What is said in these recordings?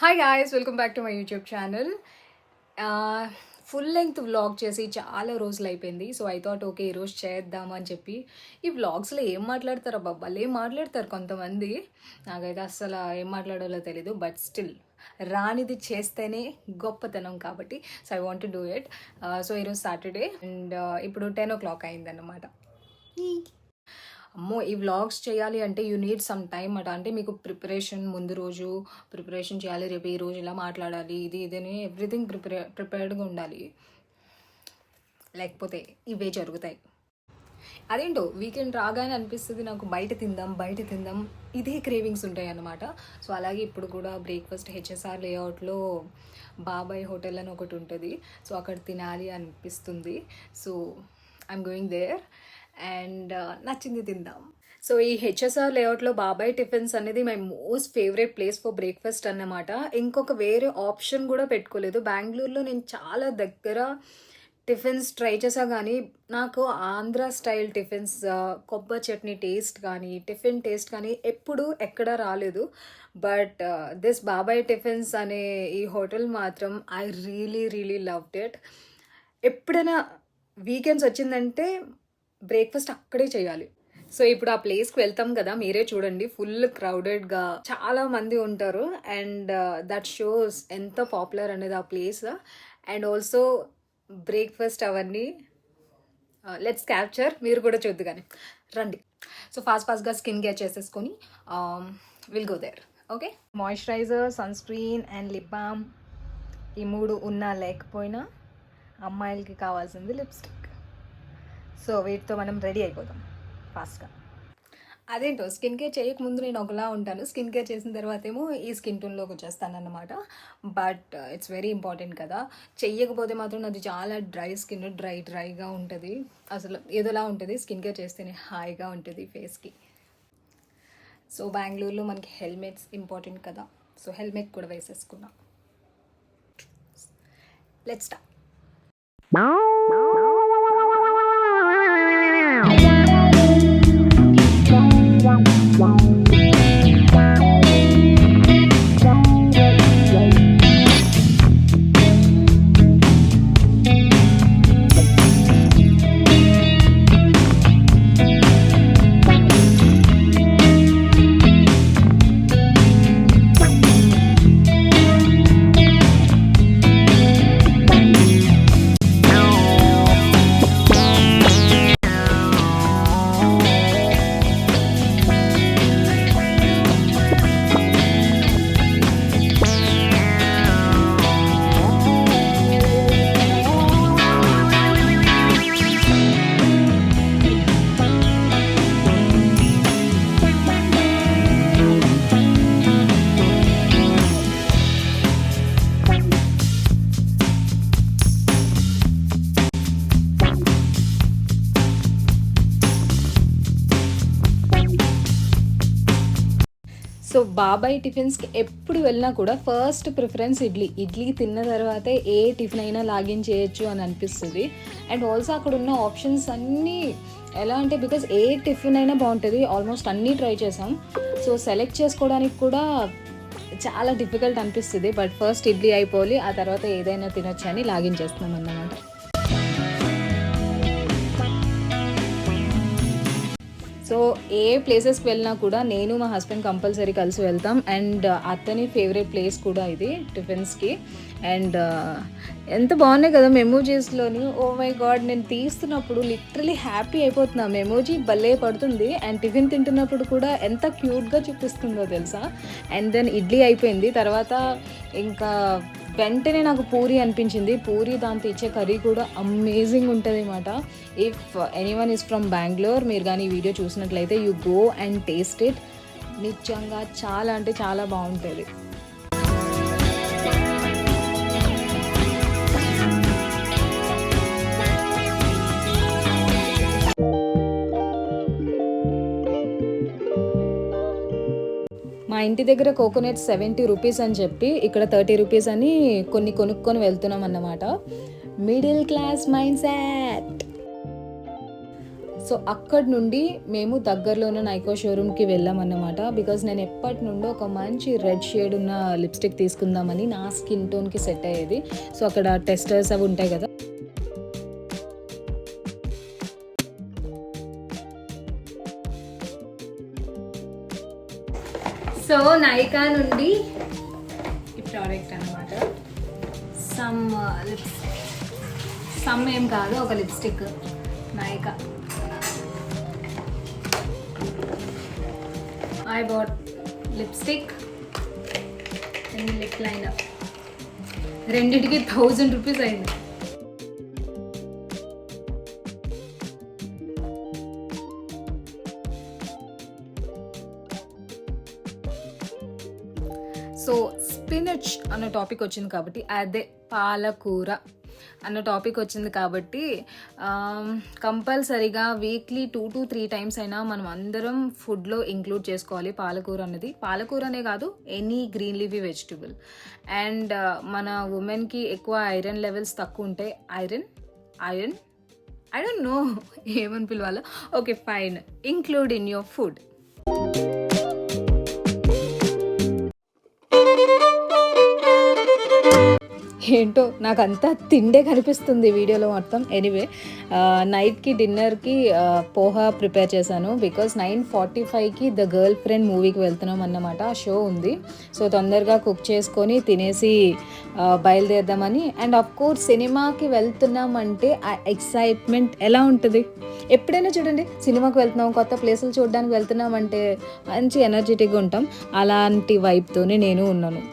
Hi guys, welcome back to my YouTube channel. Full length vlog చేసి చాలా రోజులు అయిపోయింది. సో ఐ థాట్ ఓకే ఈరోజు చేద్దామని చెప్పి. ఈ వ్లాగ్స్లో ఏం మాట్లాడతారో బాబాలు ఏం మాట్లాడతారు కొంతమంది. నాకైతే అస్సలు ఏం మాట్లాడాలో తెలీదు. బట్ స్టిల్ రానిది చేస్తేనే గొప్పతనం కాబట్టి so I want to do it. So ఈరోజు సాటర్డే అండ్ ఇప్పుడు 10 o'clock అయిందన్నమాట. అమ్మో, ఈ వ్లాగ్స్ చేయాలి అంటే యూ నీడ్ సమ్ టైమ్ అట. అంటే మీకు ప్రిపరేషన్, ముందు రోజు ప్రిపరేషన్ చేయాలి, రేపు ఈ రోజు ఇలా మాట్లాడాలి, ఇదని ఎవ్రీథింగ్ ప్రిపేర్డ్గా ఉండాలి. లేకపోతే ఇవే జరుగుతాయి. అదేంటో వీకెండ్ రాగానే అనిపిస్తుంది నాకు బయట తిందాం ఇదే క్రేవింగ్స్ ఉంటాయి అన్నమాట. సో అలాగే ఇప్పుడు కూడా బ్రేక్ఫాస్ట్ హెచ్ఎస్ఆర్ లేఅవుట్లో బాబాయ్ హోటల్ అని ఒకటి ఉంటుంది. సో అక్కడ తినాలి అనిపిస్తుంది. So I'm going there and నచ్చింది తిందాం. సో ఈ హెచ్ఎస్ఆర్ లేఅవుట్లో బాబాయ్ టిఫిన్స్ అనేది my most favourite place for breakfast అన్నమాట. ఇంకొక వేరే ఆప్షన్ కూడా పెట్టుకోలేదు. బెంగళూరులో నేను చాలా దగ్గర టిఫిన్స్ ట్రై చేసా, కానీ నాకు ఆంధ్ర స్టైల్ టిఫిన్స్, కొబ్బరి చట్నీ టేస్ట్ కానీ టిఫిన్ టేస్ట్ కానీ ఎప్పుడు ఎక్కడా రాలేదు. బట్ దిస్ బాబాయ్ టిఫిన్స్ అనే ఈ హోటల్ మాత్రం ఐ రియలీ లవ్డ్ ఇట్. ఎప్పుడైనా వీకెండ్స్ వచ్చిందంటే బ్రేక్ఫాస్ట్ అక్కడే చేయాలి. సో ఇప్పుడు ఆ ప్లేస్కి వెళ్తాం కదా, మీరే చూడండి, ఫుల్ క్రౌడెడ్గా చాలా మంది ఉంటారు. అండ్ దట్ షోస్ ఎంత పాపులర్ అనేది ఆ ప్లేస్. అండ్ ఆల్సో బ్రేక్ఫాస్ట్ అవన్నీ లెట్స్ క్యాప్చర్. మీరు కూడా చూద్దు కానీ రండి. సో ఫాస్ట్గా స్కిన్ కేర్ చేసేసుకొని will go there. Okay, moisturiser, sunscreen and lip balm, ఈ మూడు ఉన్నా లేకపోయినా అమ్మాయిలకి కావాల్సింది లిప్స్టిక్. సో వీటితో మనం రెడీ అయిపోతాం ఫాస్ట్గా. అదేంటో స్కిన్ కేర్ చేయకముందు నేను ఒకలా ఉంటాను, స్కిన్ కేర్ చేసిన తర్వాత ఏమో ఈ స్కిన్ టోన్లోకి వచ్చేస్తాను అన్నమాట. బట్ ఇట్స్ వెరీ ఇంపార్టెంట్ కదా. చెయ్యకపోతే మాత్రం అది చాలా డ్రై స్కిన్, డ్రైగా ఉంటుంది, అసలు ఏదోలా ఉంటుంది. స్కిన్ కేర్ చేస్తేనే హాయిగా ఉంటుంది ఫేస్కి. సో బెంగళూరులో మనకి హెల్మెట్స్ ఇంపార్టెంట్ కదా, సో హెల్మెట్ కూడా వేసేసుకున్నాం. Let's start. సో బాబాయ్ టిఫిన్స్కి ఎప్పుడు వెళ్ళినా కూడా ఫస్ట్ ప్రిఫరెన్స్ ఇడ్లీ తిన్న తర్వాతే ఏ టిఫిన్ అయినా లాగిన్ చేయొచ్చు అని అనిపిస్తుంది. అండ్ ఆల్సో అక్కడ ఉన్న ఆప్షన్స్ అన్నీ ఎలా అంటే, బికాజ్ ఏ టిఫిన్ అయినా బాగుంటుంది, ఆల్మోస్ట్ అన్నీ ట్రై చేసాం. సో సెలెక్ట్ చేసుకోవడానికి కూడా చాలా డిఫికల్ట్ అనిపిస్తుంది. బట్ ఫస్ట్ ఇడ్లీ అయిపోవాలి, ఆ తర్వాత ఏదైనా తినొచ్చు అని లాగిన్ చేస్తున్నాం అన్నమాట. సో ఏ ప్లేసెస్కి వెళ్ళినా కూడా నేను మా హస్బెండ్ కంపల్సరీ కలిసి వెళ్తాం. అండ్ అతని ఫేవరెట్ ప్లేస్ కూడా ఇది టిఫిన్స్కి. అండ్ ఎంత బాగున్నాయి కదా మెమోజీస్లోని. ఓ మై గాడ్, నేను తీస్తున్నప్పుడు లిటరలీ హ్యాపీ అయిపోతున్నా. మెమోజీ భలే పడుతుంది. అండ్ టిఫిన్ తింటున్నప్పుడు కూడా ఎంత క్యూట్గా చూపిస్తుందో తెలుసా. అండ్ దెన్ ఇడ్లీ అయిపోయింది, తర్వాత ఇంకా వెంటనే నాకు పూరి అనిపించింది. పూరి దాంతో ఇచ్చే కర్రీ కూడా అమేజింగ్ ఉంటుంది అన్నమాట. If anyone is from Bengaluru, మీరు కానీ ఈ వీడియో చూసినట్లయితే you go and taste it. నిజంగా చాలా అంటే చాలా బాగుంటుంది. మా ఇంటి దగ్గర కోకోనట్ 70 రూపీస్ అని చెప్పి ఇక్కడ 30 రూపీస్ అని కొన్ని కొనుక్కొని వెళ్తున్నాం అన్నమాట. Middle class mind set. So అక్కడి నుండి మేము దగ్గరలోనే నైకా షోరూమ్కి వెళ్ళామన్నమాట. బికాజ్ నేను ఎప్పటి నుండో ఒక మంచి రెడ్ షేడ్ ఉన్న లిప్స్టిక్ తీసుకుందామని, నా స్కిన్ టోన్కి సెట్ అయ్యేది. సో అక్కడ టెస్టర్స్ అవి ఉంటాయి కదా. సో నైకా నుండి ఈ ప్రోడక్ట్ అనమాట. సమ్ ఏం కాదు, ఒక lipstick Nykaa. I bought lipstick and lip liner. రెండిటికి 1000 రూపీస్ అయింది. సో స్పినచ్ అన్న టాపిక్ వచ్చింది కాబట్టి, అదే పాలకూర అన్న టాపిక్ వచ్చింది కాబట్టి కంపల్సరీగా వీక్లీ 2 to 3 times అయినా మనం అందరం ఫుడ్లో ఇంక్లూడ్ చేసుకోవాలి పాలకూర అన్నది. పాలకూరనే కాదు, any green leafy vegetable. And మన ఉమెన్కి ఎక్కువ ఐరన్ లెవెల్స్ తక్కువ ఉంటాయి. ఐరన్ ఐ డోంట్ నో ఏమని పిలవాలో. Okay fine, include in your food. ఏంటో నాకంతా తిండే కనిపిస్తుంది వీడియోలో మొత్తం. ఎనీవే, నైట్కి డిన్నర్కి పోహా ప్రిపేర్ చేశాను. బికాజ్ 9:45కి ద గర్ల్ ఫ్రెండ్ మూవీకి వెళ్తున్నాం అన్నమాట. ఆ షో ఉంది. సో తొందరగా కుక్ చేసుకొని తినేసి బయలుదేరదామని. అండ్ ఆఫ్ కోర్స్ సినిమాకి వెళ్తున్నామంటే ఆ ఎక్సైట్మెంట్ ఎలా ఉంటుంది? ఎప్పుడైనా చూడండి, సినిమాకి వెళ్తున్నాం, కొత్త ప్లేసులు చూడడానికి వెళ్తున్నామంటే మంచి ఎనర్జెటిక్గా ఉంటాం. అలాంటి వైబ్తోనే నేను ఉన్నాను.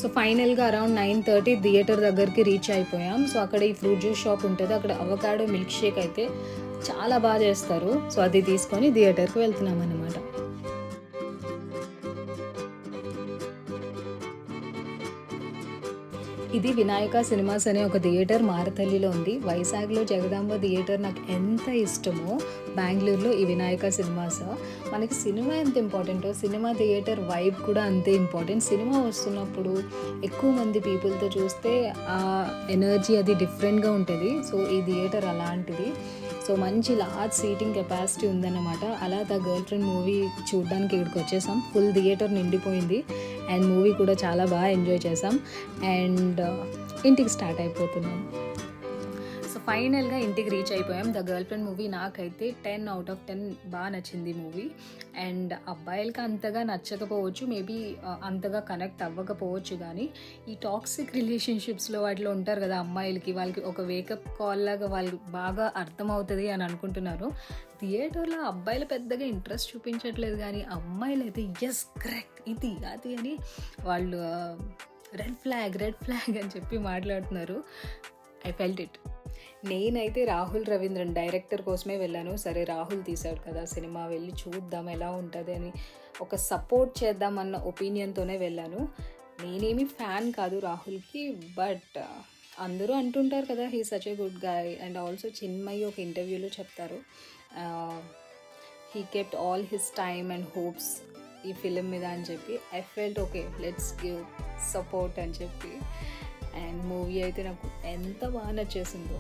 సో ఫైనల్గా అరౌండ్ 9:30 థియేటర్ దగ్గరికి రీచ్ అయిపోయాం. సో అక్కడ ఈ ఫ్రూట్ జ్యూస్ షాప్ ఉంటుంది. అక్కడ అవకాడో మిల్క్ షేక్ అయితే చాలా బాగా చేస్తారు. సో అది తీసుకొని థియేటర్కి వెళ్తున్నాం అన్నమాట. ఇది వినాయక సినిమాస్ అనే ఒక థియేటర్ మారతల్లిలో ఉంది. వైజాగ్లో జగదాంబ థియేటర్ నాకు ఎంత ఇష్టమో, బెంగళూరులో ఈ వినాయక సినిమాస్. మనకి సినిమా ఎంత ఇంపార్టెంటో, సినిమా థియేటర్ వైబ్ కూడా అంతే ఇంపార్టెంట్. సినిమా వస్తున్నప్పుడు ఎక్కువ మంది పీపుల్తో చూస్తే ఆ ఎనర్జీ అది డిఫరెంట్గా ఉంటుంది. సో ఈ థియేటర్ అలాంటిది. సో మంచి లార్జ్ సీటింగ్ కెపాసిటీ ఉందన్నమాట. అలా ద గర్ల్ ఫ్రెండ్ మూవీ చూడడానికి ఇక్కడికి వచ్చేసాం. ఫుల్ థియేటర్ నిండిపోయింది. అండ్ మూవీ కూడా చాలా బాగా ఎంజాయ్ చేసాం. అండ్ ఇంటికి స్టార్ట్ అయిపోతున్నాం. సో ఫైనల్గా ఇంటికి రీచ్ అయిపోయాం. ద గర్ల్ ఫ్రెండ్ మూవీ నాకైతే 10 out of 10 బాగా నచ్చింది మూవీ. అండ్ అబ్బాయిలకి అంతగా నచ్చకపోవచ్చు, మేబీ అంతగా కనెక్ట్ అవ్వకపోవచ్చు. కానీ ఈ టాక్సిక్ రిలేషన్షిప్స్లో వాటిలో ఉంటారు కదా అమ్మాయిలకి, వాళ్ళకి ఒక వేకప్ కాల్ లాగా వాళ్ళు బాగా అర్థమవుతుంది అని అనుకుంటున్నారు. థియేటర్లో అబ్బాయిలు పెద్దగా ఇంట్రెస్ట్ చూపించట్లేదు, కానీ అమ్మాయిలు అయితే ఎస్ కరెక్ట్ ఇది అది అని వాళ్ళు రెడ్ ఫ్లాగ్ అని చెప్పి మాట్లాడుతున్నారు. I felt it. నేనైతే రాహుల్ రవీంద్రన్ డైరెక్టర్ కోసమే వెళ్ళాను. సరే రాహుల్ తీశాడు కదా సినిమా, వెళ్ళి చూద్దాం ఎలా ఉంటుంది అని, ఒక సపోర్ట్ చేద్దామన్న ఒపీనియన్తోనే వెళ్ళాను. నేనేమి ఫ్యాన్ కాదు రాహుల్కి, బట్ అందరూ అంటుంటారు కదా he such a good guy. And also Chinmayi ఒక ఇంటర్వ్యూలో చెప్తారు, he kept all his time and hopes ఈ ఫిలిం మీద అని చెప్పి. I felt okay let's give support అని చెప్పి. అండ్ మూవీ అయితే నాకు ఎంత బాగా నచ్చేసిందో.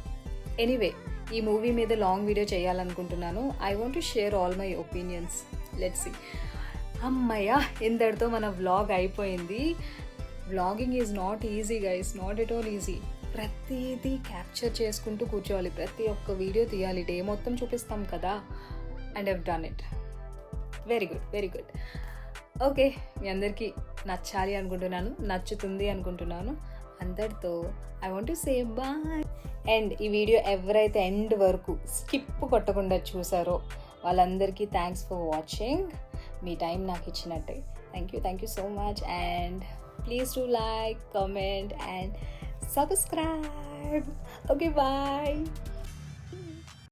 ఎనీవే, ఈ మూవీ మీద లాంగ్ వీడియో చేయాలనుకుంటున్నాను. I want to share all my opinions. Let's see. అమ్మయ్య, ఇంతటితో మన వ్లాగ్ అయిపోయింది. Vlogging is not easy guys, not at all easy. ప్రతిదీ క్యాప్చర్ చేసుకుంటూ కూర్చోవాలి, ప్రతి ఒక్క వీడియో తీయాలి, డే మొత్తం చూపిస్తాం కదా. And I've done it. Very good. Okay, మీ అందరికీ నచ్చాలి అనుకుంటున్నాను, నచ్చుతుంది అనుకుంటున్నాను. అంతటితో I want to say bye. And ఈ వీడియో ఎవరైతే ఎండ్ వరకు స్కిప్ కొట్టకుండా చూసారో వాళ్ళందరికీ థ్యాంక్స్ ఫర్ వాచింగ్. మీ టైం నాకు ఇచ్చినట్టే. Thank you so much. And please to like, comment and subscribe. Okay, bye.